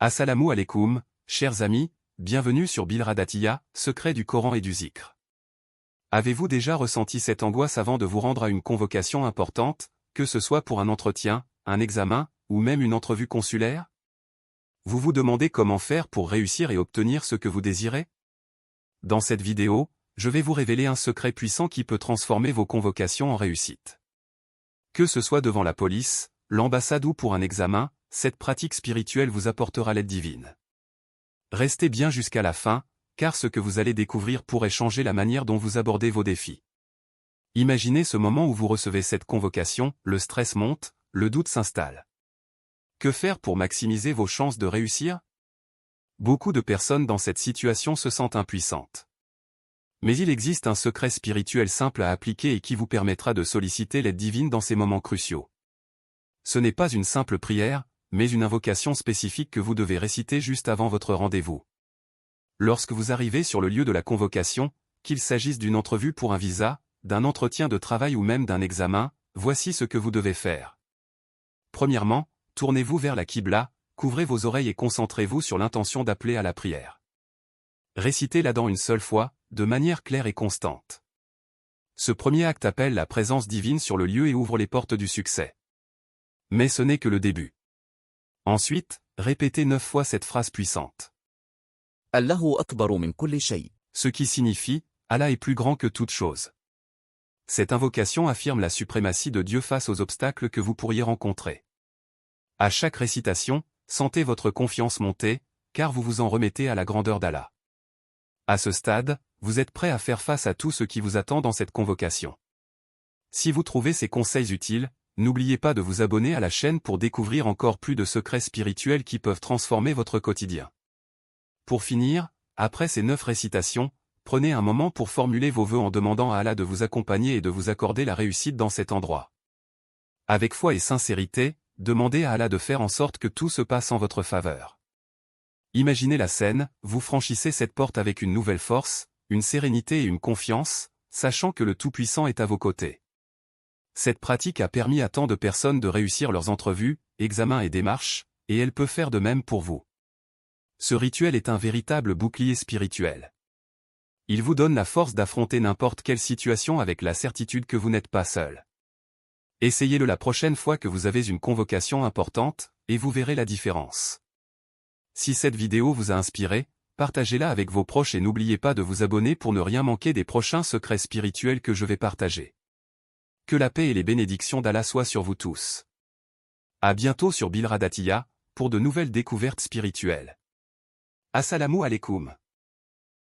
Assalamu alaikum, chers amis, bienvenue sur Bilradatiya, secret du Coran et du Zikr. Avez-vous déjà ressenti cette angoisse avant de vous rendre à une convocation importante, que ce soit pour un entretien, un examen, ou même une entrevue consulaire? Vous vous demandez comment faire pour réussir et obtenir ce que vous désirez? Dans cette vidéo, je vais vous révéler un secret puissant qui peut transformer vos convocations en réussite. Que ce soit devant la police, l'ambassade ou pour un examen, cette pratique spirituelle vous apportera l'aide divine. Restez bien jusqu'à la fin, car ce que vous allez découvrir pourrait changer la manière dont vous abordez vos défis. Imaginez ce moment où vous recevez cette convocation, le stress monte, le doute s'installe. Que faire pour maximiser vos chances de réussir? Beaucoup de personnes dans cette situation se sentent impuissantes. Mais il existe un secret spirituel simple à appliquer et qui vous permettra de solliciter l'aide divine dans ces moments cruciaux. Ce n'est pas une simple prière, mais une invocation spécifique que vous devez réciter juste avant votre rendez-vous. Lorsque vous arrivez sur le lieu de la convocation, qu'il s'agisse d'une entrevue pour un visa, d'un entretien de travail ou même d'un examen, voici ce que vous devez faire. Premièrement, tournez-vous vers la Qibla, couvrez vos oreilles et concentrez-vous sur l'intention d'appeler à la prière. Récitez-la dans une seule fois, de manière claire et constante. Ce premier acte appelle la présence divine sur le lieu et ouvre les portes du succès. Mais ce n'est que le début. Ensuite, répétez 9 fois cette phrase puissante. Allahu akbaru min kulli shay. Ce qui signifie « Allah est plus grand que toute chose ». Cette invocation affirme la suprématie de Dieu face aux obstacles que vous pourriez rencontrer. À chaque récitation, sentez votre confiance monter, car vous vous en remettez à la grandeur d'Allah. À ce stade, vous êtes prêt à faire face à tout ce qui vous attend dans cette convocation. Si vous trouvez ces conseils utiles, n'oubliez pas de vous abonner à la chaîne pour découvrir encore plus de secrets spirituels qui peuvent transformer votre quotidien. Pour finir, après ces 9 récitations, prenez un moment pour formuler vos vœux en demandant à Allah de vous accompagner et de vous accorder la réussite dans cet endroit. Avec foi et sincérité, demandez à Allah de faire en sorte que tout se passe en votre faveur. Imaginez la scène, vous franchissez cette porte avec une nouvelle force, une sérénité et une confiance, sachant que le Tout-Puissant est à vos côtés. Cette pratique a permis à tant de personnes de réussir leurs entrevues, examens et démarches, et elle peut faire de même pour vous. Ce rituel est un véritable bouclier spirituel. Il vous donne la force d'affronter n'importe quelle situation avec la certitude que vous n'êtes pas seul. Essayez-le la prochaine fois que vous avez une convocation importante, et vous verrez la différence. Si cette vidéo vous a inspiré, partagez-la avec vos proches et n'oubliez pas de vous abonner pour ne rien manquer des prochains secrets spirituels que je vais partager. Que la paix et les bénédictions d'Allah soient sur vous tous. À bientôt sur Bilradatiya, pour de nouvelles découvertes spirituelles. Assalamu alaikum.